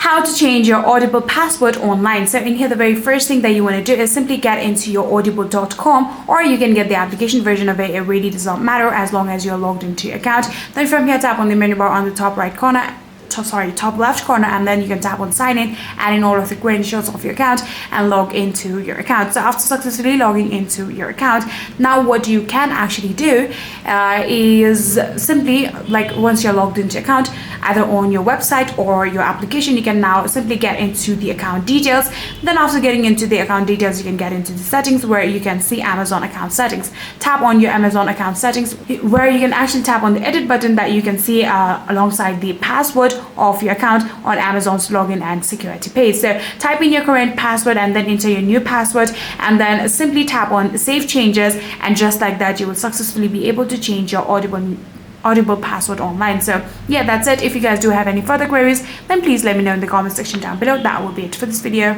how to change your Audible password online. So in here, the very first thing that you want to do is simply get into your audible.com, or you can get the application version of it. It really does not matter as long as you're logged into your account. Then from here, tap on the menu bar on the top right corner, top left corner, and then you can tap on sign in, add in all of the credentials of your account and log into your account. So after successfully logging into your account, now what you can actually do is simply, like, once you're logged into your account, either on your website or your application, you can now simply get into the account details. Then after getting into the account details, you can get into the settings where you can see Amazon account settings. Tap on your Amazon account settings, where you can actually tap on the edit button that you can see alongside the password of your account on Amazon's login and security page. So type in your current password and then enter your new password, and then simply tap on save changes, and just like that, you will successfully be able to change your Audible password online. So yeah, that's it. If you guys do have any further queries, then please let me know in the comment section down below. That will be it for this video.